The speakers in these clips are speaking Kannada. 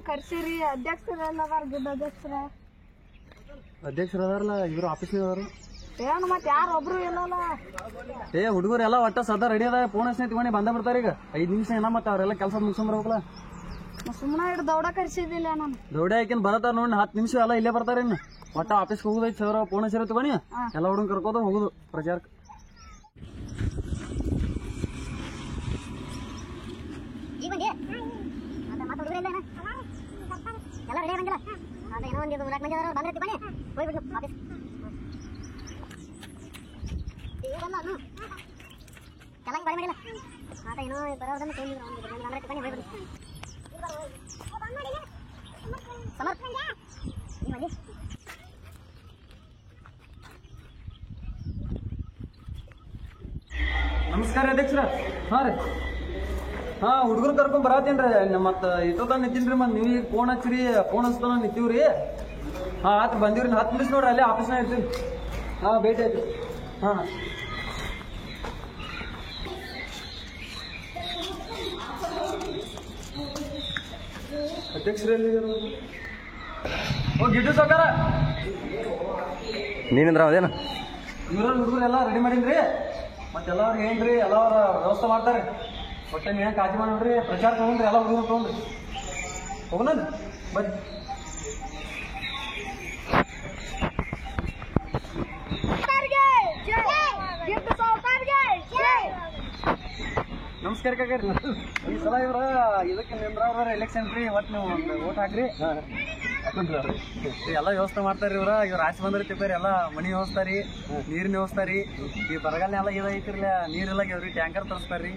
ಕರ್ಸಿರಿ ಅಧ್ಯಕ್ಷರಲ್ಲ ಗಿಡ್ಡ ಅಧ್ಯಕ್ಷರ ಅದಾರಲ್ಲ ಇವ್ರು ಆಫೀಸ್ನಾಗ ಅದಾರ ಏನು ಮತ್ತೆ ಯಾರು ಒಬ್ರು ಇಲ್ಲಲ್ಲ ಹುಡುಗರು ಎಲ್ಲ ಒಟ್ಟ ಸದಾ ರೆಡಿ ಅದ ಫೋನ್ ಹಚ್ಚಿ ತಗೊಂಡು ಬಂದ ಬರ್ತಾರ ಈಗ 5 ನಿಮಿಷ ಏನ ಮತ್ತೆ ಅವ್ರೆಲ್ಲ ಕೆಲಸ ಮುಗಿಸ್ಕೊಂಬರ್ಬೇಕಲ್ಲ ಸುಮ್ಮನೆ ಇಟ್ಟು ದೌಡ ಕರ್ಸಿದ್ದಿಲ್ಲ ನಾನು ದೌಡ ಯಾಕೆ ಬರತಾರ ನೋಡಿ 10 ನಿಮಿಷ ಎಲ್ಲ ಇಲ್ಲೇ ಬರ್ತಾರ ಇನ್ನು ಒಟ್ಟ ಆಫೀಸ್ ಹೋಗುದೈತಿ ಸರ್ ಫೋನ್ ಹಚ್ಚಿರ ತಗೊಂಡಿ ಎಲ್ಲ ಹುಡುಗ ಕರ್ಕೋದು ಹೋಗುದು ಪ್ರಚಾರಕ್ಕೆ ನಮಸ್ಕಾರ ಅಧ್ಯಕ್ಷರ ಹಾ ರೀ ಹಾ ಹುಡುಗರು ಕರ್ಕೊಂಡ್ ಬರತ್ತೇನ್ರಿ ಮತ್ತ ಇಟ್ಟೋದ ನಿಂತೀನ್ರಿ ಮತ್ ನೀವ್ ಈಗ ಫೋನ್ ಹಚ್ಚಿರಿ ಫೋನ್ ಹಚ್ತಾನ ನಿಂತೀವ್ರಿ ಹಾ ಆತ್ ಬಂದಿವ್ರಿ 10 ನಿಮಿಷ ನೋಡ್ರಿ ಅಲ್ಲೇ ಆಫೀಸ್ನಾಗ ಇರ್ತೀವಿ ಹಾ ಭೇಟಿ ಆಯ್ತು ಹಾ ಅಧ್ಯಕ್ಷರಲ್ಲಿ ಗಿಡ್ಡು ಸಾಕಾರ ನೀನಿಂದ್ರ ಅದೇನ ಇವ್ರ ಹುಡುಗರು ಎಲ್ಲ ರೆಡಿ ಮಾಡೀನ್ರಿ ಮತ್ತೆಲ್ಲ ಅವ್ರಿಗೆ ಏನ್ರಿ ಎಲ್ಲ ಅವ್ರ ವ್ಯವಸ್ಥೆ ಮಾಡ್ತಾರೆ ಒಟ್ಟೆ ನೀವೇನು ಕಾಳಜಿ ಮಾಡಿ ನೋಡ್ರಿ ಪ್ರಚಾರ ತಗೊಂಡ್ರಿ ಎಲ್ಲ ಹುಡುಗರು ತಗೊಂಡ್ರಿ ಹೋಗೋಣ ಬನ್ನಿ ನಮಸ್ಕಾರ ಕಾಕರಿ ಈ ಸಲ ಇವ್ರ ಇದಕ್ಕೆ ನಿಂದ್ರ ಎಲೆಕ್ಷನ್ ರೀ ಒಟ್ಟು ನೀವು ಒಂದು ಓಟ್ ಹಾಕ್ರಿ ಎಲ್ಲ ವ್ಯವಸ್ಥೆ ಮಾಡ್ತಾರ ಇವ್ರ ಆಚೆ ಬಂದ್ರಿ ಎಲ್ಲ ಮನಿ ವ್ಯವಸ್ಥಾರಿ ನೀರಿನ ವ್ಯವಸ್ಥಾರಿ ಈ ಬರಗಾಲ ಎಲ್ಲ ಇದೈತಿರ್ಲ ನೀರೆಲ್ಲ ಇವ್ರಿ ಟ್ಯಾಂಕರ್ ತರಿಸ್ತಾರ್ರಿ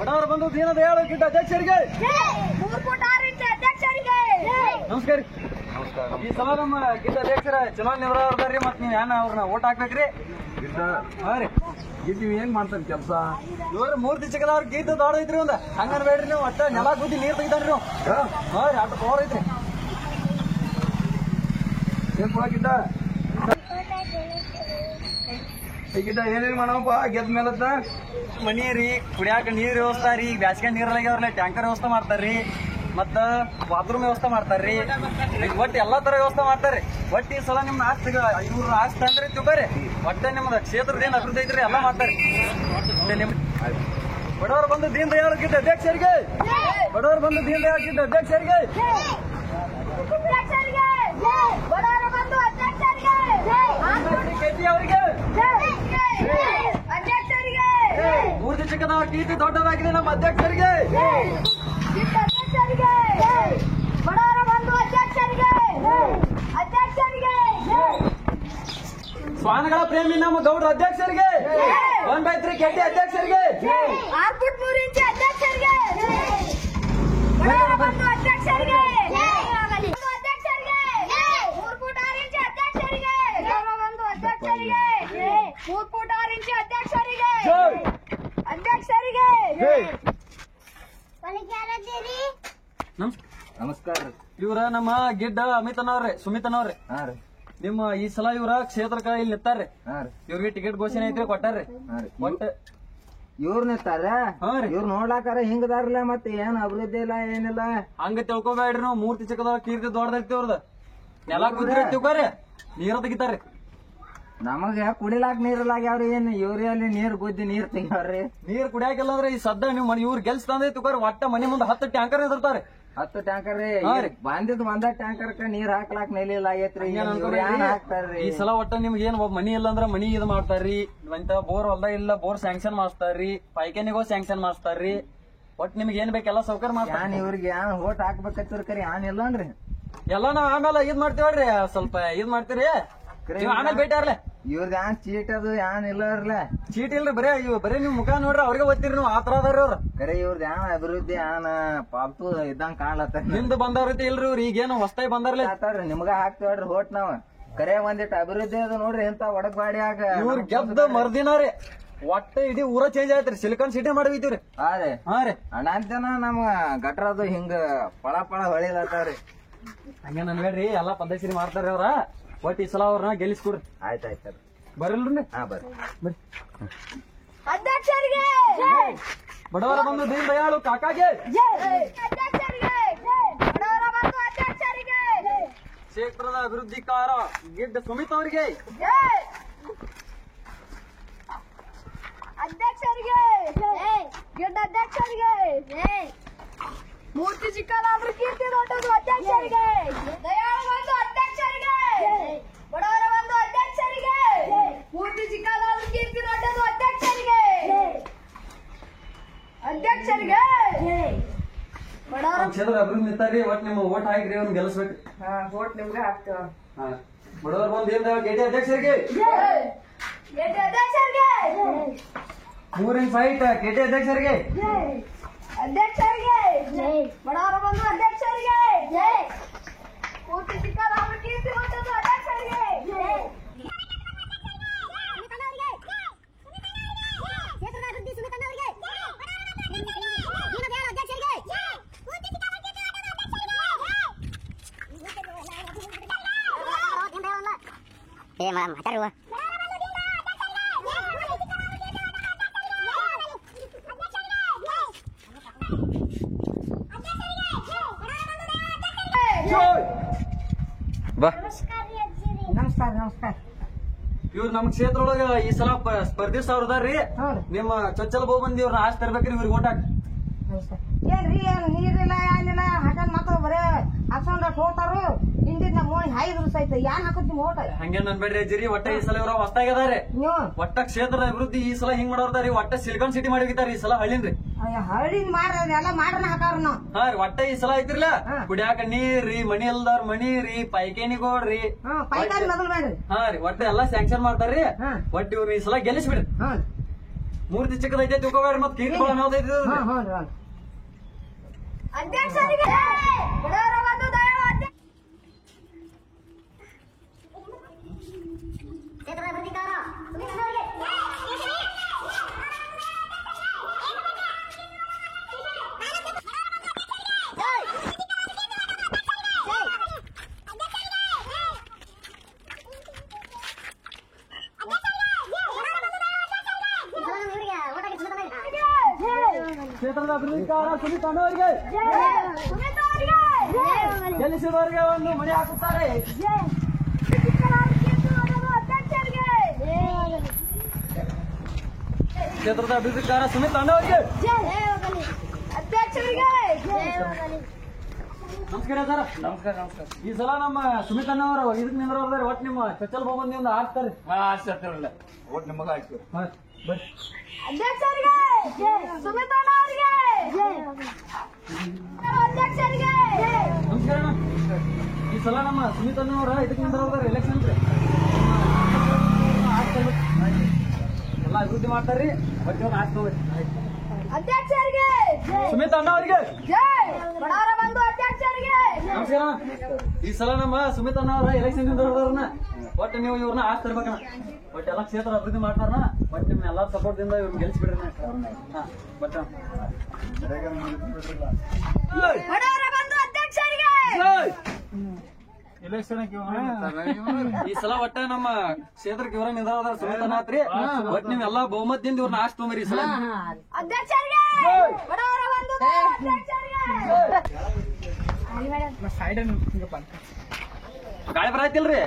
ಬಡವರ ಬಂದು ಏನದ ಹೇಳು ಗಿಡ್ಡ ಅಧ್ಯಕ್ಷರಿಗೆ ನಮಸ್ಕಾರ ಈ ಸಲ ನಮ್ಮ ಗಿಡ್ಡ ಅಧ್ಯಕ್ಷರ ಚುನಾವಣೆ ಅವ್ರಿ ಮತ್ ನೀವ್ ಏನ ಅವ್ರನ್ನ ಓಟ್ ಹಾಕ್ಬೇಕ್ರಿ ಹಾ ರೀ ನೀವ್ ಹೆಂಗ್ ಮಾಡ್ತಾರ ಕೆಲ್ಸ ನೋಡ್ರಿ 3 ದಿವಸಕ್ಕೆ ಅವ್ರ ಗೀತ ದೊಡ್ಡೈತ್ರಿ ಒಂದ ಹಂಗನ್ ಬೇಡ್ರಿ ನೀವು ಒಟ್ಟ ನೆಲ ಕೂತಿ ನೀರ್ ತೆಗಿತಾರ್ರಿ ನೀವು ಹಾ ರೀ ಅಷ್ಟು ಪವರ್ ಐತ್ರಿ ಗಿಡ್ಡ ಗಿಡ್ಡ ಏನೇನ್ ಮಾಡವಪ್ಪ ಗೆದ್ದ ಮೇಲತ್ತ ಮನಿ ರೀ ಕುಡಿಯಾಕ ನೀರ್ ವ್ಯವಸ್ಥೆ ರೀ ಬ್ಯಾಸಿಗೆ ನೀರಲ್ಲಾಗ್ಯಾವ್ರಲ್ಲ ಟ್ಯಾಂಕರ್ ವ್ಯವಸ್ಥೆ ಮಾಡ್ತಾರ್ರಿ ಮತ್ತ ಬಾತ್ರೂಮ್ ವ್ಯವಸ್ಥೆ ಮಾಡ್ತಾರ್ರಿ ಒಟ್ಟು ಎಲ್ಲಾ ತರ ವ್ಯವಸ್ಥೆ ಮಾಡ್ತಾರ್ರಿ ಒಟ್ಟು ಈ ಸಲ ನಿಮ್ ಆಸ್ತಿ ಇವ್ರ ಆಸ್ತಿ ಅಂದ್ರೆ ತಿಳ್ಕೊರಿ ಒಟ್ಟೆ ನಿಮ್ದ ಕ್ಷೇತ್ರದ ಏನ್ ಅಭಿವೃದ್ಧಿ ಐತ್ರಿ ಎಲ್ಲಾ ಮಾಡ್ತಾರ್ರಿ ನಿಮ್ ಬಡವರು ಬಂದು ದೀನ್ ದಯಾಳ್ ಗಿಡ್ಡ ಅಧ್ಯಕ್ಷರಿಗೆ ಬಡವರು ಬಂದು ದೀನ್ ದಯಾಳ್ ಗಿಡ್ಡ ಅಧ್ಯಕ್ಷರಿಗೆ ಕೆಟಿ ಅವರಿಗೆ 3 ದಿವಸಕ್ಕೆ ಕೀರ್ತಿ ದೊಡ್ಡದಾಗಿದೆ ನಮ್ಮ ಅಧ್ಯಕ್ಷರಿಗೆ ಸ್ವಾನಗಳ ಪ್ರೇಮಿ ನಮ್ಮ ಗೌಡ್ರ ಅಧ್ಯಕ್ಷರಿಗೆ ಒಂದೈತ್ರಿ ಕೆಟಿ ಅಧ್ಯಕ್ಷರಿಗೆ ನಮಸ್ಕಾರ ಇವ್ರ ನಮ್ಮ ಗಿಡ್ಡ ಅಮಿತನವ್ರಿ ಸುಮಿತನವ್ರಿ ಹಾ ರೀ ನಿಮ್ಮ ಈ ಸಲ ಇವ್ರ ಕ್ಷೇತ್ರಕ್ಕ ಇಲ್ಲಿ ನಿಂತಾರ್ರಿ ಹಾ ರೀ ಇವ್ರಿಗೆ ಟಿಕೆಟ್ ಘೋಷಣೆ ಐತ್ರಿ ಕೊಟ್ಟಾರ್ರಿ ಒಟ್ಟ ಇವ್ರ ನಿಂತಾರ ಇವ್ರ ನೋಡ್ಲಾಕಾರ ಹಿಂಗದಾರಲ್ಲ ಮತ್ತೆ ಏನ್ ಅಭಿವೃದ್ಧಿ ಇಲ್ಲ ಏನಿಲ್ಲ ಹಂಗ ತಿಳ್ಕೊಬೇಡ್ರಿ ನಾವು 3 ದಿವಸಕ್ಕದ ಕೀರ್ತಿ ದೊಡ್ಡದೈತಿ ಅವ್ರದ ನೆಲ ಕುದ್ರಿ ತಿಳ್ಕೊರಿ ನೀರ ತೆಗಿತಾರ್ರಿ ನಮಗ ಕುಡಿಲಾಕ ನೀರ್ಲಾಗ್ಯಾವ್ರಿ ಏನ್ ಇವ್ರಲ್ಲಿ ನೀರ್ ಗುದ್ದಿ ನೀರ್ ತೆಗ್ಯಾವ್ರಿ ನೀರ್ ಕುಡಿಯಾಕಿಲ್ಲ ಅಂದ್ರೆ ಈ ಸದ್ದ ನೀವು ಮನಿ ಇವ್ರ ಗೆಲ್ಸ್ ತಂದೆ ತಿಳ್ಕೊರಿ ಒಟ್ಟ ಮನಿ ಮುಂದೆ 10 ಟ್ಯಾಂಕರ್ ನಿಂದಿರ್ತಾರ 10 ಟ್ಯಾಂಕರ್ ರೀ ಬಂದಿದ್ ಒಂದ ಟ್ಯಾಂಕರ್ ನೀರ್ ಹಾಕ್ಲಾಕ್ ನೆಲಿಲ್ಲ ಆಗೇತ್ರಿ ಹಾಕ್ತಾರ್ರಿ ಈ ಸಲ ಒಟ್ಟ ನಿಮ್ಗೆ ಏನ್ ಮನಿ ಇಲ್ಲ ಅಂದ್ರ ಮನಿ ಇದ್ ಮಾಡ್ತಾರ್ರಿ ಇಂತ ಬೋರ್ ಹೊಲ್ದ ಇಲ್ಲ ಬೋರ್ ಸ್ಯಾಂಕ್ಷನ್ ಮಾಡಿಸ್ತಾರ್ರಿ ಪೈಖಾನಿಗೂ ಸ್ಯಾಂಕ್ಷನ್ ಮಾಡಿಸ್ತಾರ್ರಿ ಒಟ್ ನಿಮ್ಗೆ ಏನ್ ಬೇಕೆಲ್ಲ ಸೌಕರ್ಯ ಮಾಡ್ತಾರ ಇವ್ರಿಗೆ ಏನ್ ಓಟ್ ಹಾಕ್ಬೇಕತ್ತಿರ್ ಕರಿ ಏನ್ ಇಲ್ಲನ್ರಿ ಎಲ್ಲ ನಾವ್ ಆಮೇಲೆ ಇದ್ ಮಾಡ್ತೀವ್ರಿ ಸ್ವಲ್ಪ ಇದ್ ಮಾಡ್ತೀರಿ ಆಮೇಲೆ ಭೇಟಿ ಆಗ್ಲೇ ಇವ್ರದ್ ಏನ್ ಚೀಟ್ ಅದು ಏನ್ ಇಲ್ಲರ್ಲ ಚೀಟ್ ಇಲ್ರಿ ಬರೀ ನಿಮ್ ಮುಖ ನೋಡ್ರಿ ಅವ್ರಿಗೆ ಓದ್ತಿರಿ ನೀವು ಆತರ ಅದಾರ್ರಿ ಅವ್ರ ಕರೆ ಇವ್ರದ್ ಏನ್ ಅಭಿವೃದ್ಧಿ ಏನ್ ಪಾಲ್ತು ಇದ್ದಂಗ ಕಾಣ್ಲತ್ತ ನಿಮ್ದು ಬಂದವ್ರೈತಿ ಇಲ್ರಿ ಇವ್ರ ಈಗೇನು ಹೊಸ್ತಾಗಿ ಬಂದಾರ್ಲಿ ನಿಮ್ಗ ಹಾಕ್ತೇವ್ರಿ ಓಟ್ ನಾವ್ ಕರೆ ಒಂದಿಟ್ಟು ಅಭಿವೃದ್ಧಿ ಅದು ನೋಡ್ರಿ ಇಂತ ಒಡಕ್ ಬಾಡಿ ಆಗ ಇವ್ರ ಗೆದ್ದ ಮರ್ದಿನ ರೀ ಒಟ್ಟ ಇಡೀ ಊರ ಚೇಂಜ್ ಆಯ್ತ್ರಿ ಸಿಲಿಕಾನ್ ಸಿಟಿ ಮಾಡಿದೀವ್ರಿ. ಹಾ ರೀ ಹಾ ರೀ ಅಣ್ಣ ಅಂತನ ನಮ್ ಗಟ್ರದು ಹಿಂಗ ಪಳ ಪಳ ಹೊಳಿಲತ್ತಾವ್ರಿ. ಹಂಗ ನನ್ಬೇಡ್ರಿ ಎಲ್ಲಾ ಪದ್ಧತಿ ಮಾಡ್ತಾರ ಅವ್ರ. ಒಟ್ಟ ಈ ಸಲ ಅವ್ರನ್ನ ಗೆಲ್ಲಿಸ್ಕೊಡ್ರಿ. ಆಯ್ತಾಯ್ತು ಬರಲ್ರಿ. ಹಾ ಬರ್ರಿ. ಅಧ್ಯಕ್ಷರಿಗೆ ಬಡವರ ಬಂದು ದೀನ್ ದಯಾಳು ಕಾಕಾಗೆ, ಅಧ್ಯಕ್ಷರಿಗೆ ಬಡವರ ಬಂಧು ಅಧ್ಯಕ್ಷರಿಗೆ ಕ್ಷೇತ್ರದ ಅಭಿವೃದ್ಧಿಕಾರ ಗಿಡ್ಡ ಸುಮಿತ್ ಅವರಿಗೆ, ಅಧ್ಯಕ್ಷರಿಗೆ ಗಿಡ್ಡ ಅಧ್ಯಕ್ಷರಿಗೆ ಮೂರ್ತಿ ಚಿಕ್ಕದಾದ್ರೂ ಕೀರ್ತಿ ದೊಡ್ಡದು ಅಧ್ಯಕ್ಷರಿಗೆ ದಯಾಳು ಬಂಧು ಅಧ್ಯಕ್ಷರಿಗೆ ಬಡವರ ಬಂಧು ಅಧ್ಯಕ್ಷರಿಗೆ ಮೂರ್ತಿ ಚಿಕ್ಕದಾದ್ರೂ ಕೀರ್ತಿ ದೊಡ್ಡದು ಅಧ್ಯಕ್ಷರಿಗೆ ಅಧ್ಯಕ್ಷರಿಗೆ ಬಡವರ ನಮ್ಮ ಕ್ಷೇತ್ರದ ಅಭಿವೃದ್ಧಿ ನಿಂತಾರಿ. ಒಟ್ ನಿಮ್ಮ ಓಟ್ ಹಾಕ್ರಿ ಅವ್ನ ಗೆಲ್ಲಿಸ್ಬೇಕು. ಓಟ್ ನಿಮ್ಗೆ ಹಾಕ್ತೇವ. ಬಡವರ ಬಂದು ದೀನ್ ದಯಾಳು ಗೆಡ್ಡೆ ಅಧ್ಯಕ್ಷರಿಗೆ, ಗೆಡ್ಡ ಅಧ್ಯಕ್ಷರಿಗೆ 3 ಫೈಟ್ ಗೆಡ್ಡೆ ಅಧ್ಯಕ್ಷರಿಗೆ, ಅಧ್ಯಕ್ಷರಿಗೆ ಬಡವರ ಬಂಧು ಅಧ್ಯಕ್ಷರಿಗೆ ಮೂರ್ತಿ ಚಿಕ್ಕದಾದ್ರೂ ಕೀರ್ತಿ ದೊಡ್ಡದು ಅಧ್ಯಕ್ಷರಿಗೆ ಮಾತಾಡುವ ಬಾ ನಮಸ್ಕಾರ ನಮಸ್ಕಾರ. ಇವ್ರು ನಮ್ ಕ್ಷೇತ್ರ ಒಳಗ ಈ ಸಲ ಸ್ಪರ್ಧಿ ಅವ್ರದಾರ್ರಿ. ನಿಮ್ಮ ಚೊಚ್ಚಲ ಬಹುಮಂದಿ ಇವ್ರನ್ನ ಆಶ್ ತರ್ಬೇಕ್ರಿ ಇವ್ರಿಗೆ ಓಟ್ ಹಾಕಿ. ಏನ್ರಿ ಏನ್ ನೀರಿಲ್ಲ ಏನಿಲ್ಲ ಹಾಕನ್ ಮಕ್ಕಳು ಬರೇ ಹಾಕೊಂಡ ಹೋಗ್ತಾರು. ಹಿಂದಿನ ಮೋಣಿ 5 ದಿವಸ ಆಯ್ತು ಯಾನ್ ಹಾಕತ್ ನಿಮ್ ಓಟ ಹಂಗೇನ್ ಅನ್ಬೇಡ್ರಿ ಅಜ್ಜಿರಿ. ಒಟ್ಟ ಈ ಸಲ ಇವ್ರ ಹೊಸ್ತಾಗ್ಯದಾರೆ. ನೀವು ಒಟ್ಟ ಕ್ಷೇತ್ರದ ಅಭಿವೃದ್ಧಿ ಈ ಸಲ ಹಿಂಗ್ ಮಾಡೋರ್ದಾರಿ. ಒಟ್ಟ ಸಿಲಿಕಾನ್ ಸಿಟಿ ಮಾಡಿರ್ತಾರ ಈ ಸಲ ಹಳ್ಳಿನ್ರಿ. ಹಳ್ಳಿನ ಮಾಡ್ರಿ ಎಲ್ಲ ಮಾಡ್ರನ ಹಾಕಾರ ನಾವು. ಹಾ ರೀ ಒಟ್ಟ ಈ ಸಲ ಐತಿರ್ಲ ಕುಡಿಯಾಕ ನೀರ್ರಿ, ಮನಿ ಇಲ್ದವ್ರ ಮನಿರಿ, ಪೈಕೇನಿಗೋಡ್ರಿ. ಪೈಕಾರಿ ಮೊದಲು ಮಾಡ್ರಿ. ಹಾ ರೀ ಒಟ್ಟ ಎಲ್ಲಾ ಸ್ಯಾಂಕ್ಷನ್ ಮಾಡ್ತಾರ್ರಿ. ಒಟ್ಟ ಇವ್ರ ಈ ಸಲ ಗೆಲ್ಲಿಸ್ಬಿಡ್ರಿ. ಮೂರ್ತಿ ಚಿಕ್ಕದೈತೆ ತಿಳ್ಕೊಬೇಡ್ರಿ. ಮತ್ ಕೀರ್ತಿ ಅನ್ನೋದೈತಿ. ಅಧ್ಯಕ್ಷರಿಗೆ ಬಡವರ ಬಂಧು ದಯಾಳು ಕ್ಷೇತ್ರದ ಅಭಿವೃದ್ಧಿಕಾರ ಸುಮಿತ್ ಅವರಿಗೆ ಕ್ಷೇತ್ರದ ಅಭಿವೃದ್ಧಿಕಾರ ಸುಮಿತ್ ಅನ್ನೋರಿಗೆ, ಗೆಲ್ಲಿಸಿದವರಿಗೆ ಒಂದು ಮನೆ ಹಾಕುತ್ತಾರೆ. ಕ್ಷೇತ್ರದ ಅಭಿವೃದ್ಧಿಕಾರ ಸುಮಿತ್ ಅನ್ನೋರಿಗೆ ಅಧ್ಯಕ್ಷರಿಗೆ ನಮಸ್ಕಾರ ಸರ್. ನಮಸ್ಕಾರ ನಮಸ್ಕಾರ. ಈ ಸಲ ನಮ್ಮ ಸುಮಿತ್ ಅನ್ನೋರು ಇದಕ್ ನಿಂದ್ರವ್ರ ಒಟ್ಟು ನಿಮ್ಮ ಚೊಚ್ಚಲ ಬಹುಮಂದಿ ಒಂದು ಹಾಕ್ತಾರೆ. ಓಟ್ ನಿಮಗ ಹಾಕ್ತೇವೆ. ಬರ್ರಿ. ಅಧ್ಯಕ್ಷರಿಗೆ ಸುಮಿತ್ ಅವರಿಗೆ ಅಧ್ಯಕ್ಷರಿಗೆ ನಮಸ್ಕಾರ ಅಣ್ಣ. ಈ ಸಲ ನಮ್ಮ ಸುಮಿತ್ ಅನ್ನೋರ ಇದಕ್ ನಿಂದ್ರವ್ರ ಎಲೆಕ್ಷನ್ ಎಲ್ಲ ಅಭಿವೃದ್ಧಿ ಮಾಡ್ತಾರ್ರಿ. ಬಟ್ ಇವ್ನ ಹಾಕ್ತವ್ರಿ. ಅಧ್ಯಕ್ಷರಿಗೆ ಸುಮಿತ್ ಅಣ್ಣ ಅವರಿಗೆ ಬಡವರ ಬಂಧು ಅಧ್ಯಕ್ಷರಿಗೆ ನಮಸ್ಕಾರ. ಈ ಸಲ ನಮ್ಮ ಸುಮಿತ್ ಅಣ್ಣ ಅವರ ಎಲೆಕ್ಷನ್ ನಿಂದ್ರವ್ರನ್ನ ಒಟ್ಟು ನೀವು ಇವ್ರನ್ನ ಹಾಕ್ ತರ್ಬೇಕಣ್ಣ. ಬಟ್ ಎಲ್ಲಾ ಕ್ಷೇತ್ರ ಅಭಿವೃದ್ಧಿ ಮಾಡ್ತಾರನ. ಬಟ್ ನಿಮ್ ಎಲ್ಲಾರ ಸಪೋರ್ಟ್ ದಿಂದ ಇವ್ರನ್ನ ಗೆಲ್ಸ್ಬಿಡ್ರಿ. ಬಟ್ ಬಡವರ ಬಂಧು ಅಧ್ಯಕ್ಷರಿಗೆ ಈ ಸಲ ಒಟ್ಟ ನಮ್ಮ ಕ್ಷೇತ್ರಕ್ಕೆ ಇವರ ನಿಂದ್ರ ಸುಮಿತ್ ಅಣ್ಣ ಆತ್ರಿ. ಬಟ್ ನೀವ್ ಎಲ್ಲಾ ಬಹುಮತದಿಂದ ಇವ್ರನ್ನ ಆಶ್ ತೊಂಬರಿ ಈ ಸಲ. ಅಧ್ಯಕ್ಷರಿಗೆ ಬಡವರ ಬಂಧು ಅಧ್ಯಕ್ಷರಿಗೆ ಗಾಳಿ ಬರಾಯ್ತಿಲ್ರಿ.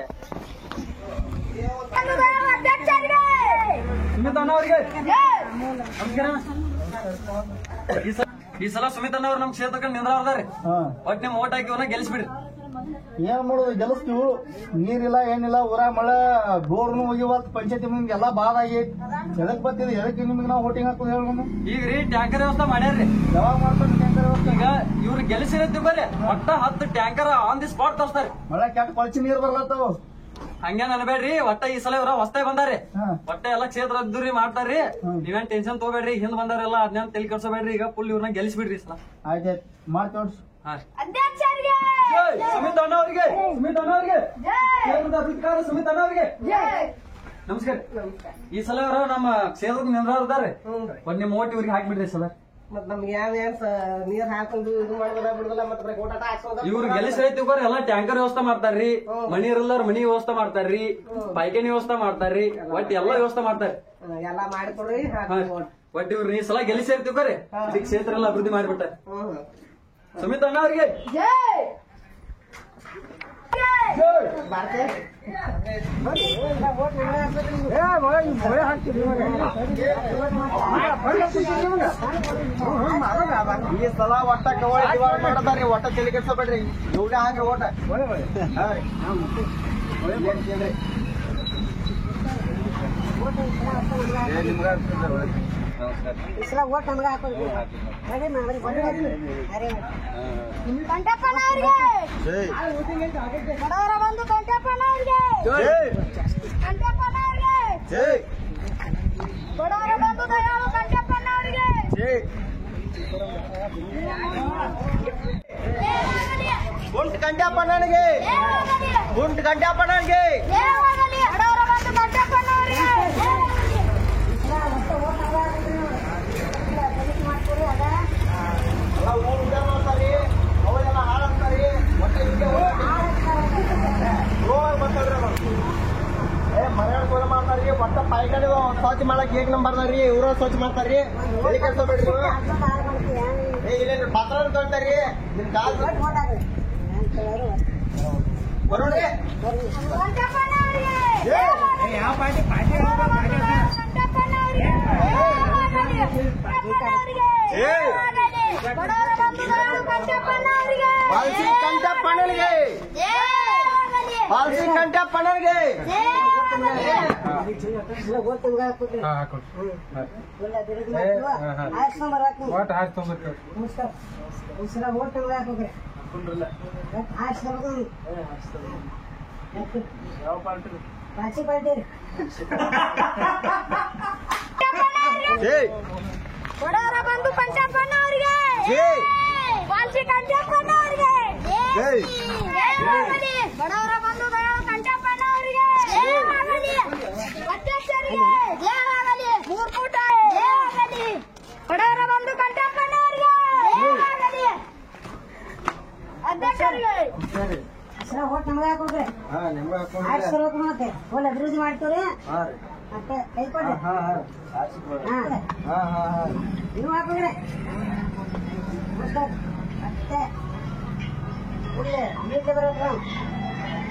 ಅಧ್ಯಕ್ಷರಿಗೆ ಸುಮಿತ್ ಅಣ್ಣ ಅವ್ರಿಗೆ ನಮಸ್ಕಾರ. ಈ ಸಲ ಸುಮಿತ್ ಅಣ್ಣ ಅವ್ರು ನಮ್ ಕ್ಷೇತ್ರಕ್ಕೆ ನಿಂದ್ರವ್ರದಾರಿ. ಒಟ್ ನಿಮ್ ಓಟ್ ಹಾಕಿ ಇವ್ರನ್ನ ಗೆಲ್ಲಿಸ್ಬಿಡ್ರಿ. ಏನ್ ಮಾಡೋದು ಗೆಲ್ಲಿಸ್ತೀವಿ. ನೀರಿಲ್ಲ ಏನಿಲ್ಲ ಊರ ಮಳೆ ಬೋರ್ನು ಹೋಗಿವತ್ ಪಂಚಾಯತಿ ಮುಂದೆ ಎಲ್ಲಾ ಬಾದ ಆಗೈತಿ. ಎದಕ್ ಬರ್ತಿದೆ ಎದಕ್ಕೆ ನಿಮ್ಗೆ ನಾವು ವೋಟಿಂಗ್ ಹಾಕೋದು ಹೇಳೋಣ. ಈಗ ರೀ ಟ್ಯಾಂಕರ್ ವ್ಯವಸ್ಥೆ ಮಾಡ್ಯಾರ್ರಿ. ಯಾವಾಗ ಮಾಡ್ತಾರೆ ಟ್ಯಾಂಕರ್ ವ್ಯವಸ್ಥೆ? ಈಗ ಇವ್ರು ಗೆಲ್ಲಿಸಿರತ್ತಿ ಬರ್ರಿ ಒಟ್ಟ 10 ಟ್ಯಾಂಕರ್ ಆನ್ ದಿ ಸ್ಪಾಟ್ ತೋರಿಸ್ತಾರೆ. ಮಳೆ ಕೆಟ್ಟ ಕೊಳಚಿ ನೀರ್ ಬರ್ಲತ್ತಾವ. ಹಂಗೇನ್ ಅನ್ಬೇಡ್ರಿ. ಒಟ್ಟ ಈ ಸಲ ಇವ್ರ ಹೊಸ್ತಾಗಿ ಬಂದಾರಿ. ಒಟ್ಟ ಎಲ್ಲಾ ಕ್ಷೇತ್ರ ಅದ್ದೂರಿ ಮಾಡ್ತಾರ್ರಿ. ನೀವೇನ್ ಟೆನ್ಷನ್ ತಗೋಬೇಡ್ರಿ. ಹಿಂದ್ ಬಂದಾರೆಲ್ಲ ಅದ್ನೇನ್ ತಲೆ ಕೆಡ್ಸೋಬೇಡ್ರಿ. ಈಗ ಫುಲ್ ಇವ್ರನ್ನ ಗೆಲ್ಲಿಸ್ಬಿಡ್ರಿ ಈ ಸಲ. ಆಯ್ತಾಯ್ತು ಮಾಡ್ತೇವ್ರಿ. ಅಧ್ಯಕ್ಷರಿಗೆ ಸುಮಿತ್ ಅಣ್ಣ ಅವ್ರಿಗೆ, ಸುಮಿತ್ ಅಣ್ಣ ಅವ್ರಿಗೆ, ಕ್ಷೇತ್ರದ ಅಧಿಕಾರ ಸುಮಿತ್ ಅಣ್ಣ ಅವ್ರಿಗೆ. ನಮಸ್ಕಾರ. ಈ ಸಲ ಅವ್ರ ನಮ್ಮ ಕ್ಷೇತ್ರದ ನಿಂದ್ರಾರ್ದಾರೆ ಒಂದ್ ನಿಮ್ಮ ಓಟ್ ಇವ್ರಿಗೆ ಹಾಕ್ಬಿಡ್ರಿ ಸಲ. ಮತ್ ನಮ್ಗೆ ಏನ್ ನೀರ್ ಹಾಕೊಂಡು ಇದು ಮಾಡೋದಲ್ಲ ಬಿಡುದಲ್ಲ ಮತ್ತೆ ಬರೀ ಊಟ ಹಾಕ್ಸೋದ. ಇವ್ರು ಗೆಲ್ಲಿಸೈತಿ ಎಲ್ಲಾ ಟ್ಯಾಂಕರ್ ವ್ಯವಸ್ಥೆ ಮಾಡ್ತಾರ್ರಿ, ಮನಿ ಇರಲ್ಲಾರ ಮನಿ ವ್ಯವಸ್ಥೆ ಮಾಡ್ತಾರ್ರಿ, ಪೈಖಾನಿ ವ್ಯವಸ್ಥೆ ಮಾಡ್ತಾರ್ರಿ, ಒಟ್ಟು ಎಲ್ಲಾ ವ್ಯವಸ್ಥೆ ಮಾಡ್ತಾರ. ಎಲ್ಲಾ ಮಾಡಿಕೊಡ್ರಿ. ಒಟ್ಟು ಇವ್ರು ಈ ಸಲ ಗೆಲ್ಲಿಸೈತಿವ್ರಿ ಇದಕ್ಕೆ ಕ್ಷೇತ್ರ ಎಲ್ಲ ಅಭಿವೃದ್ಧಿ ಮಾಡಿಬಿಟ್ಟಾರ. ಸುಮಿತ್ ಅಣ್ಣ ಅವ್ರಿಗೆ ಈ ಸಲ ಒಟ್ಟ ಕವಳಿ ದಿವಾಳ ಮಾಡತಾರ್ರಿ, ಒಟ್ಟ ತಲೆ ಕೆಡ್ಸಬೇಡ್ರಿ, ಇವ್ಗೆ ಹಾಕ್ರಿ ಓಟ. ಕಂಠಪ್ಪನವ್ರಿಗೆ ಬಡವರ ಬಂಧು ಕಂಠಪ್ಪನವ್ರಿಗೆ ಕಂಠಪ್ಪನವ್ರಿಗೆ ಬಡವರ ಬಂಧು ದಯಾಳು ಕಂಠಪ್ಪನವ್ರಿಗೆ ಗುಂಟ್ ಕಂಠಪ್ಪನವ್ರಿಗೆ ಗುಂಟ್ ಕಂಠಪ್ಪನವ್ರಿಗೆ ಬಡವರ ಬಂಧು ಕಂಠಪ್ಪನವ್ರಿಗೆ ಅವೆಲ್ಲ ಹಾಳಾಗ್ತಾರಿ. ಮನೆಯಾಗ ಕೋಲ ಮಾಡ್ತಾರ್ರಿ, ಒಟ್ಟ ಪಾಯ್ಕಾಡಿ ಸ್ವಚ್ಛ ಮಾಡಕ್ ಏಕ್ ನಂಬರ್ದಾರ್ರಿ, ಇವ್ರ ಸ್ವಚ್ಛ ಮಾಡ್ತಾರ್ರಿ. ಎಲ್ಲಿ ಕೆಲಸ ಬೇಡ್ರಿ ಇಲ್ಲೇನ್ರಿ ಪಾತ್ರ ತೊಳ್ತಾರ್ರಿ ನಿಮ್ ಕಾಲ್ ಬರೋಣ್ರಿ. ಪಾಲ್ಸಿ ಕಂಠಪ್ಪನವ್ರಿಗೆ ಪಾಲ್ಸಿ ಕಂಠಪ್ಪನವ್ರಿಗೆ ಬಡವರ ಬಂಧು ಕಂಠಪ್ಪನವ್ರಿಗೆ ಪಾಲ್ಸಿ ಕಂಠಪ್ಪನವ್ರಿಗೆ ಬಡವರ ಬಂಧು ದಯಾಳು ಕಂಠಪ್ಪನವ್ರಿಗೆ ಅಧ್ಯಕ್ಷರಿಗೆ ಮೂರ್ಕೂಟ ಬಡವರ ಬಂಧು ಕಂಠಪ್ಪನವ್ರಿಗೆ ಅಧ್ಯಕ್ಷರಿಗೆ ಓಟ್ ನಮ್ಗೆ ಹಾಕೋಗ್ರಿ. ಆಯ್ತು ಮತ್ತೆ ಒಳ್ಳೆ ಅಭಿವೃದ್ಧಿ ಮಾಡ್ತೀವ್ರಿ. ಮತ್ತೆ ಕೈ ಕೊಡ್ರಿ. ನೀವು ಹಾಕೋಗ್ರಿ. ಮತ್ತೆ ನೀರು ಬರೋದು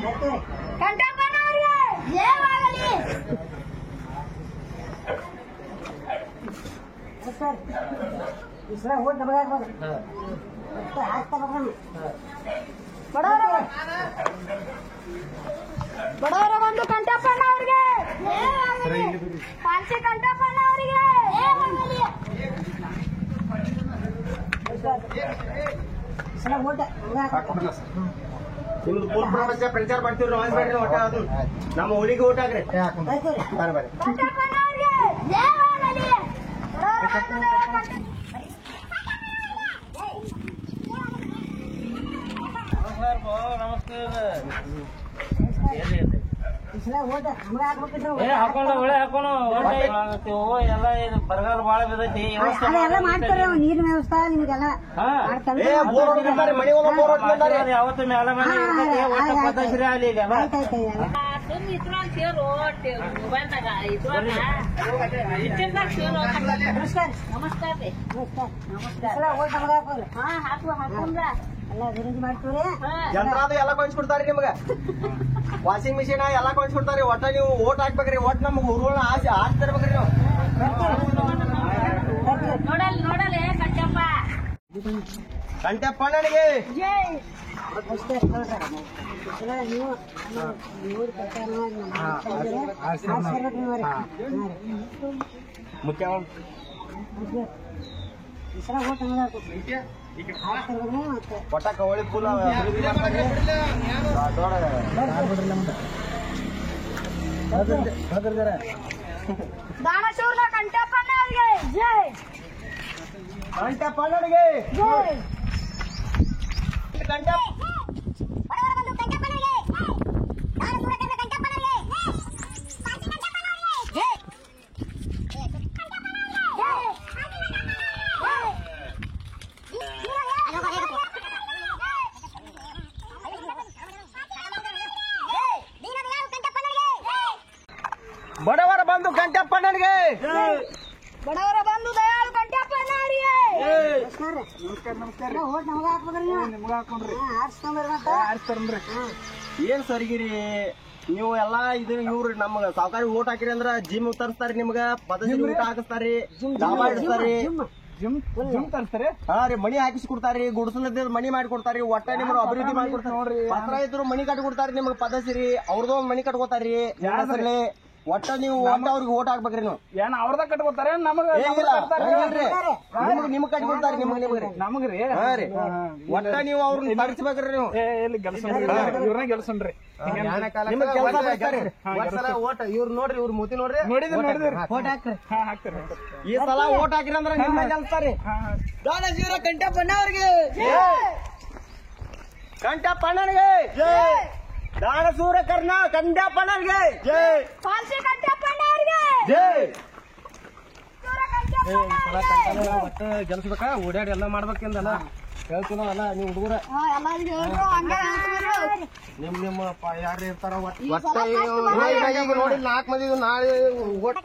ಬರ್ತೀವಿ. ಕಂಠಪ್ಪನವ್ರಿಗೆ ಜಯವಾಗಲಿ. ಸರ್ ಈ ಸಲ ಓಟ್ ನಮಗೆ ಹಾಕೋದು. ಮತ್ತೆ ಹಾಕ್ತಾ ಬರ್ರಿ. ಬಡವರ ಬಂಧು ಕಂಠಪ್ಪನವ್ರಿಗೆ ಪಾಲ್ಸಿ ಕಂಠಪ್ಪನವ್ರಿಗೆ ಸಲ ಓಟ್ ನಿಮ್ದು ಪೂರ್ವ ಪ್ರಚಾರ ಮಾಡ್ತೀವ್ರಿ, ಮಾಡ್ಬೇಡ್ರಿ. ಒಟ್ಟ ಅದು ನಮ್ಮ ಊರಿಗೆ ಓಟ್ ಹಾಕ್ರಿ. ಬರ್ರಿ ಕಂಠಪ್ಪನವ್ರಿಗೆ ಜಯವಾಗಲಿ. ಬಡವರ ಬಂಧು ದಯಾಳು ಈ ಸಲ ಓಟ್ ನಮ್ಗೆ ಹಾಕ್ಬೇಕಿದ್ರು. ಹಾಕೊಂಡು ಒಳ್ಳೆ ಹಾಕೊಂಡು ಎಲ್ಲ ಇದು ಬರಗಾಲ ಬಾಳ ಬಿದ್ದೈತಿ. ಅದೆಲ್ಲ ಮಾಡ್ತಾರೆ, ನೀರಿನ ವ್ಯವಸ್ಥೆ ನಿಮ್ಗೆಲ್ಲ ಮಾಡ್ತಾರೆ. ಮನೆ ಯಾವತ್ತು ಮ್ಯಾಲ ಮನೆ ಇರ್ತೈತಿ, ಒಟ್ಟ ಪದ್ಧತಿ ಅಲ್ಲಿ ಇದೆಲ್ಲ. ಎಲ್ಲ ಅಭಿವೃದ್ಧಿ ಮಾಡ್ತೀವ್ರಿ. ಯಂತ್ರ ಅದು ಎಲ್ಲ ಕೊಂಡ್ಸ್ಕೊಡ್ತಾರಿ ನಿಮ್ಗ, ವಾಷಿಂಗ್ ಮಿಷಿನ್ ಎಲ್ಲ ಕೊಂಡ್ಸ್ಕೊಡ್ತಾರಿ. ಒಟ್ಟ ನೀವು ಓಟ್ ಹಾಕ್ಬೇಕ್ರಿ. ಒಟ್ಟು ನಮ್ಗೆ ಊರುಗಳನ್ನ ಆಸೆ ತರ್ಬೇಕ್ರಿ ನೀವು. ನೋಡಲ್ಲ ಕಂಠಪ್ಪ ಕಂಠಪ್ಪನಿಗೆ ಅಷ್ಟೇ ಸಲ ನೀವು ನೋಡಿ ಪ್ರಕಾರ ಮುಖ್ಯ ಈ ಸಲ ಓಟ್ ನಮ್ಗೆ ಮತ್ತೆ ಒಟ್ಟ ಕವಳಿ ಫುಲ್ ದಾನಶೂರ್ನ ಕಂಠಪ್ಪನವ್ರಿಗೆ ಜೈ. ಕಂಠಪ್ಪನಿಗೆ ಜೈ. ಕಂಠಪ್ಪ ಬಡವರ ಬಂಧು ಕಂಠಪ್ಪನವ್ರಿಗೆ ದಾನಶೂರ ಕಂಠಪ್ಪನವ್ರಿಗೆ ಪಾಲ್ಸಿ ಕಂಠಪ್ಪನವ್ರಿಗೆ ಓಟ್ ನಮಗ ಹಾಕ್ಬೇಕ್ರಿ ನೀವು. ನಿಮ್ಗ ಹಾಕೊಂಡ್ರಿ ಆರಿಸ್ಕೊಂಡ್ರಿ ಮತ್ತ ಆರಿಸ್ತಾರನ್ರಿ. ಏನ್ ಸರಿಗಿರಿ ನೀವು ಎಲ್ಲಾ ಇದು ಇವ್ರು ನಮ್ಗ ಸಾವುಕಾರಿ ಓಟ್ ಹಾಕಿರಿ ಅಂದ್ರ ಜಿಮ್ ತರಿಸ್ತಾರಿ ನಿಮ್ಗ ಪದವಿ ಊಟ ಹಾಕಿಸ್ತಾರಿ ಡಾಬಾ ಇಡಿಸ್ತಾರಿ ಜಿಮ್ ತರ್ಸ್ತಾರೆ. ಹಾ ರೀ ಮನಿ ಹಾಕಿಸಿ ಕೊಡ್ತಾರಿ ಗುಡ್ಸಲದ ಮನಿ ಮಾಡಿ ಕೊಡ್ತಾರಿ ಒಟ್ಟ ನಿಮ್ಗೆ ಅಭಿವೃದ್ಧಿ ಮಾಡಿ ಕೊಡ್ತಾರ ನೋಡ್ರಿ. ಪತ್ರ ಇದ್ರು ಮನಿ ಕಟ್ಟಿ ಕೊಡ್ತಾರಿ ನಿಮ್ಗೆ ಪದಸಿರಿ ಅವ್ರದ್ದು ಒಂದ್ ಮನಿ ಕಟ್ಕೋತಾರಿ ಹೆಸರಲ್ಲಿ ಒಟ್ಟ ನೀವು ಒಟ್ಟ ಅವ್ರಿಗೆ ಓಟ್ ಹಾಕ್ಬೇಕ್ರಿ ನೀವು. ಏನ್ ಅವ್ರದ ಕಟ್ಕೋತಾರೆ ನಮಗ ನಿಮ್ಗ್ ಕಟ್ಟಿ ಕೊಡ್ತಾರಿ ನಿಮ್ಗ್ರಿ ನಮಗ್ರಿ. ಹಾ ರೀ ಒಟ್ಟ ನೀವು ಅವ್ರನ್ನ ತರಿಸ್ಬೇಕ್ರಿ ನೀವು. ಎಲ್ಲಿ ಗೆಲ್ಸನ್ರಿ ಇವ್ರನ್ನ ಗೆಲ್ಸನ್ರಿ. ನಿಮ್ಗೆ ಕೆಲಸ ಬರ್ತಾರಿ ಓಟ್ ಇವ್ರು ನೋಡ್ರಿ ಇವ್ರ ಮೂತಿ ನೋಡ್ರಿ ನೋಡಿದ್ರಿ ಓಟ್ ಹಾಕ್ರಿ. ಹಾಕ್ತಾರೆ. ಈ ಸಲ ಓಟ್ ಹಾಕಿರಿ ಅಂದ್ರ ನಿಮ್ಮ ಗೆಲ್ಸ್ತಾರಿ. ದಾನಜೀವರ ಕಂಠಪ್ಪನವ್ರಿಗೆ ಕಂಠಪ್ಪಣ್ಣನಿಗೆ ದಾನಸೂರ ಕರ್ಣ ಕಂಠಪ್ಪಣ್ಣನಿಗೆ ಪಾಲ್ಸಿ ಕಂಠಪ್ಪಣ್ಣವ್ರಿಗೆ ಜೈ. ಒಟ್ಟು ಗೆಲ್ಸ್ಬೇಕ ಓಡಾಡಿ ಎಲ್ಲ ಮಾಡ್ಬೇಕಿಂದಲ್ಲ ಹೇಳ್ತೀನೋ ಅಲ್ಲ ನೀವು ಹುಡುಗರ ಎಲ್ಲರಿಗೂ ಹೇಳ್ರು ಹಂಗೆ ಹೇಳ್ತಿದ್ರು. ನಿಮ್ಮ ಯಾರು ಇರ್ತಾರ ಒಟ್ಟ ನೋಡಿ 4 ಮಂದಿ ನಾಳೆ ಓಟ್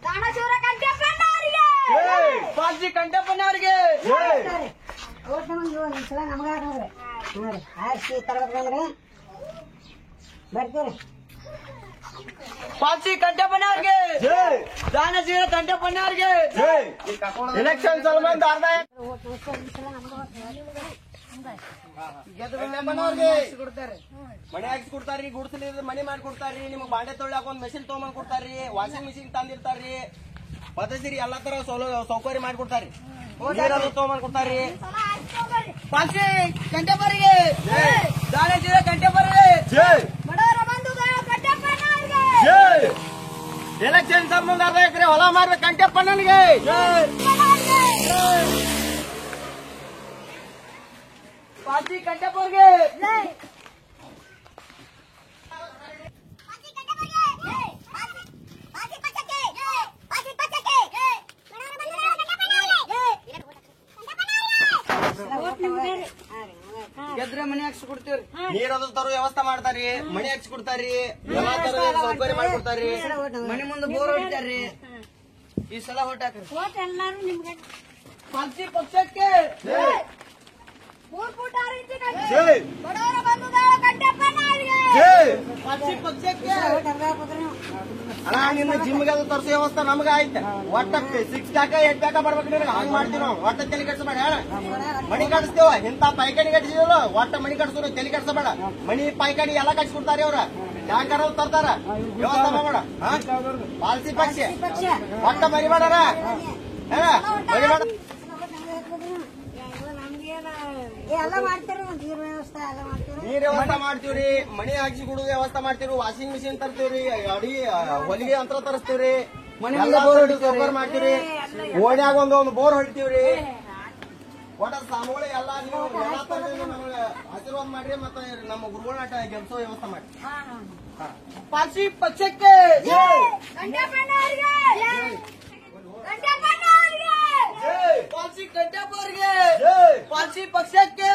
ದಾನಶೂರ ಕಂಠಪ್ಪಣ್ಣವ್ರಿಗೆ ಪಾಲ್ಸಿ ಕಂಠಪ್ಪನವ್ರಿಗೆ ಓಟ್ ನಮಗೆ ಒಂದ್ ಸಲ ನಮಗ ಹಾಕ್ಬೇಕ್ರಿ. ನೋಡ್ರಿ ಆರಿಸಿ ತರ್ಬೇಕಂದ್ರೆ ಬರ್ತೀರಿ. ಪಾಲ್ಸಿ ಕಂಠಪ್ಪನವ್ರಿಗೆ ದಾನಶೀಲ ಕಂಠಪ್ಪನವ್ರಿಗೆ ಎಲೆಕ್ಷನ್ ಸಲುವಾಗಿ ಅರ್ಧ ಮನೆ ಹಾಕಿಸಿ ಕೊಡ್ತಾರಿ ಗುಡ್ಸಲಿ ಮನೆ ಮಾಡಿ ಕೊಡ್ತಾರಿ ನಿಮ್ಗೆ ಬಾಂಡೆ ತೊಳ್ಯಾಕ ಒಂದ್ ಮೆಷಿನ್ ತಗೊಂಡ್ ಕೊಡ್ತಾರಿ ವಾಷಿಂಗ್ ಮಿಷಿನ್ ತಂದಿರ್ತಾರಿ ಪದಸಿರಿ ಎಲ್ಲಾ ತರ ಸೌಕರ್ಯ ಮಾಡಿ ಕೊಡ್ತಾರಿ ನೀರನ್ನು ತಗೊಂಡ್ ಕೊಡ್ತಾರಿ. ಪಾಲ್ಸಿ ಕಂಠಪ್ಪರಿಗೆ ದಾನಶೀಲ ಕಂಠಪ್ಪರಿಗೆ ಬಡವರ ಬಂಧು ಕಂಠಪ್ಪಣ್ಣವ್ರಿಗೆ ಎಲೆಕ್ಷನ್ ಸಂಬಂಧ ಅರ್ಧ ಎಕರೆ ಹೊಲ ಮಾರ್ಬೇಕು ಕಂಠಪ್ಪಣ್ಣನಿಗೆ ಪಾಲ್ಸಿ ಕಂಠಪ್ಪರಿಗೆ ಗೆದ್ರೆ ಮನೆ ಹಾಕ್ಸಿ ಕೊಡ್ತೀವ್ರಿ. ನೀರದು ತರೋ ವ್ಯವಸ್ಥೆ ಮಾಡ್ತಾರಿ ಮನೆ ಹಚ್ಚಿ ಕೊಡ್ತಾರಿ ಎಲ್ಲಾ ತರ ಸೌಕರ್ಯ ಮಾಡ್ಕೊಡ್ತಾರಿ ಮನೆ ಮುಂದೆ ಬೋರ್ ಹೊಡಿತಾರ್ರಿ. ಈ ಸಲ ಓಟ್ ಹಾಕ್ರಿ. ಪಾಲ್ಸಿ ಪಕ್ಷಕ್ಕೆ ಬಡವರ ಬಂಧು ಕಂಠಪ್ಪಣ್ಣವ್ರಿಗೆ ಪಾಲ್ಸಿ ಪಕ್ಷಕ್ಕೆ ಓಟ್ ನಮಗ ಹಾಕ್ಬೇಕ್ರಿ ನೀವು. ಅಣ್ಣ ನಿನ್ನ ಜಿಮ್ಗೆ ಅದು ತರಿಸೋ ವ್ಯವಸ್ಥೆ ನಮ್ಗ ಆಯ್ತು ಒಟ್ಟ 6 ಪ್ಯಾಕ 8 ಪ್ಯಾಕ ಬರ್ಬೇಕು ನಿನಗೆ ಹಂಗ್ ಮಾಡ್ತೀವಿ ನಾವು ಒಟ್ಟ ತಲೆ ಕೆಡ್ಸಬೇಡ ಮಣಿ ಕಟ್ಸ್ತೇವ ಇಂತ ಪೈಕಾಡಿ ಕಟ್ಸಿದಲ್ಲ ಒಟ್ಟ ಮಣಿ ಕಟ್ಸೋರು ತಲೆ ಕೆಡ್ಸಬೇಡ ಮಣಿ ಪೈಕಾಡಿ ಎಲ್ಲ ಕಟ್ಸ್ಕೊಡ್ತಾರ ಅವ್ರ ಟ್ಯಾಂಕರ್ ತರ್ತಾರ ವ್ಯವಸ್ಥೆ ಮಾಡೋಣ ಪಾಲ್ಸಿ ಪಕ್ಷ ಒಟ್ಟ ಮರಿಬೇಡರ ಮರಿಬೇಡ ಎಲ್ಲ ಮಾಡ್ತೀರಿ ನೀರ್ ವ್ಯವಸ್ಥೆ ಎಲ್ಲ ಮಾಡ್ತೀರಿ. ನೀರ್ ವ್ಯವಸ್ಥೆ ಮಾಡ್ತೀವ್ರಿ ಮಣಿ ಹಾಕಿ ಕೊಡುವ ವ್ಯವಸ್ಥೆ ಮಾಡ್ತೀವಿ ವಾಷಿಂಗ್ ಮಿಷಿನ್ ತರ್ತೀವ್ರಿ ಅಡಿ ಹೊಲಿಗೆ ಯಂತ್ರ ತರಿಸ್ತೀವ್ರಿ ಬೋರ್ ಮಾಡ್ತೀವ್ರಿ ಓಣ್ಯಾಗ ಒಂದು ಬೋರ್ ಹೊಡಿತೀವ್ರಿ ಒಟ್ಟ ಸಾಮೂಹಿಕ ಎಲ್ಲ ನೀವು ಎಲ್ಲಾ ತರದಿಂದ ನಮ್ಗೆ ಆಶೀರ್ವಾದ ಮಾಡ್ರಿ ಮತ್ತೆ ನಮ್ಮ ಗುರುಗಳಾಟ ಗೆಲ್ಸೋ ವ್ಯವಸ್ಥೆ ಮಾಡಿ. ಪಾಲ್ಸಿ ಪಕ್ಷಕ್ಕೆ ಕಂಠಪ್ಪಣ್ಣವ್ರಿಗೆ ಪಾಲ್ಸಿ ಕಂಠಪ್ಪವ್ರಿಗೆ ಪಾಲ್ಸಿ ಪಕ್ಷಕ್ಕೆ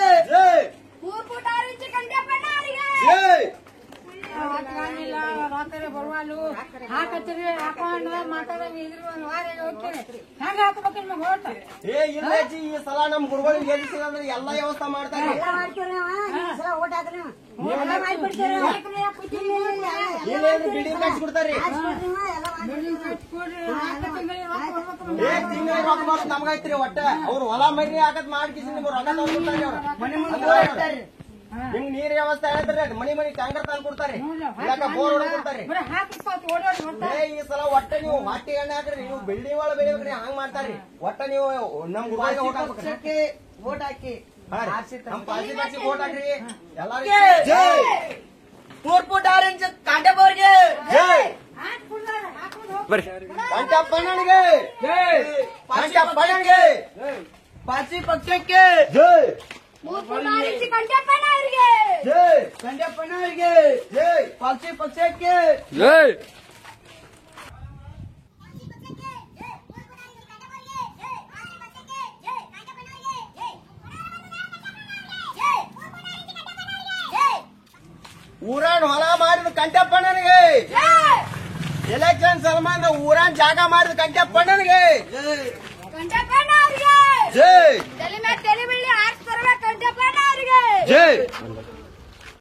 ಊರ್ಪುಟಾರಿಂಚಿ ಕಂಠಪ್ಪಣ್ಣವ್ರಿಗೆ ರಾತ್ರಿ ಬರುವಾಲು ಹಾಕತ್ತೀರಿ ಹಾಕೊಂಡು ಮಾತಾಡೋದು ಇದ್ರು ಒಂದು ವಾರ ಹೋಗ್ತೀರಿ ಹೆಂಗ ಹಾಕ್ಬೇಕು ನಿಮ್ಗೆ ಓಟ್ ಇಲ್ಲ ಅಜ್ಜಿ ಈ ಸಲ ನಮ್ ಗುರುಗಳಿಗೆ ಗೆಲ್ಲಿಸಿದ್ರೆ ಎಲ್ಲಾ ವ್ಯವಸ್ಥೆ ಮಾಡ್ತಾರೆ ಎಲ್ಲ ಮಾಡ್ತೀವ್ರಿ ನಾವು. ಈ ಸಲ ಓಟ್ ಹಾಕ್ರಿ ನೀವು. ಎಲ್ಲ ಮಾಡ್ಬಿಡ್ತೀರಿ. ಏನೇನು ಬಿಲ್ಡಿಂಗ್ ಕಟ್ಸಿ ಕೊಡ್ತಾರಿ ಹಾಕ್ಸ್ಕೊಡ್ರಿ ನೀವು, ಎಲ್ಲ ಮಾಡ್ಬಿಡ್ತೀವಿ. ತಿಂಗಳ ರೊಕ್ಕ ಬರೋದು ನಮ್ಗೈತ್ರಿ ಒಟ್ಟ ಅವ್ರು ಹೊಲ ಮರಿ ಹಾಕತ್ ಮಾಡ್ಕಿಸಿ ನಿಮ್ಗೆ ರೊಕ್ಕ ತಗೊಂಡ್ಕೊಡ್ತಾರಿ ಅವ್ರು ನಿಮ್ಗೆ ನೀರ್ ವ್ಯವಸ್ಥೆ ಹೇಳ್ತಾರೆ ಮನಿ ಟ್ಯಾಂಕರ್ ತಂದು ಕೊಡ್ತಾರೆ ಇಲ್ಲಾಕ ಬೋರ್ ಹೊಡ್ಕೊಡ್ತಾರೆ. ಈ ಸಲ ಒಟ್ಟ ನೀವು ಹೊಟ್ಟಿ ಎಣ್ಣೆ ಹಾಕ್ರಿ ನೀವು ಬಿಲ್ಡಿಂಗ್ ಒಳಗೆ ಬೆಳಿಬೇಕ್ರಿ ಹಂಗ್ ಮಾಡ್ತಾರ್ರಿ ಒಟ್ಟ ನೀವು ನಮ್ ಗುರುಗಳಿಗೆ ಓಟ್ ಹಾಕ್ಬೇಕ್ರಿ ಓಟ್ ಹಾಕಿ ನಮ್ ಪಾಲ್ಸಿ ಪಕ್ಷಕ್ಕೆ ಓಟ್ ಹಾಕ್ರಿ ಎಲ್ಲಾರಿಗೆ ತೂರ್ಪು ಆರೆಂಜ್ ಕಾಂಟೆಪವ್ರಿಗೆ ಕಂಠಪ್ಪಣ್ಣನಿಗೆ ಕಂಠಪ್ಪಣ್ಣನಿಗೆ ಪಾಲ್ಸಿ ಪಕ್ಷಕ್ಕೆ ಊರ್ಪುಟಾರಿಂಚಿ ಕಂಠಪ್ಪಣ್ಣವ್ರಿಗೆ ಕಂಠಪ್ಪಣ್ಣನಿಗೆ ಪಾಲ್ಸಿ ಪಕ್ಷಕ್ಕೆ ಊರಾನ್ ಹೊಲ ಮಾಡಿದ ಕಂಟಪ್ಪಣ್ಣನಿಗೆ ಎಲೆಕ್ಷನ್ ಸಂಬಂಧ ಊರಾನ್ ಜಾಗ ಮಾಡಿದ ಕಂಟಪ್ಪಣ್ಣನಿಗೆ ಕಂಟಪ್ಪಣ್ಣ ಅವರಿಗೆ ಜೈ ತಲೆ ಮೇಲೆ ತಲೆ ಬೀಳಿ ಆರ್ಸ್ ತರಬೇಕು ಕಂಟಪ್ಪಣ್ಣ ಅವರಿಗೆ ಜೈ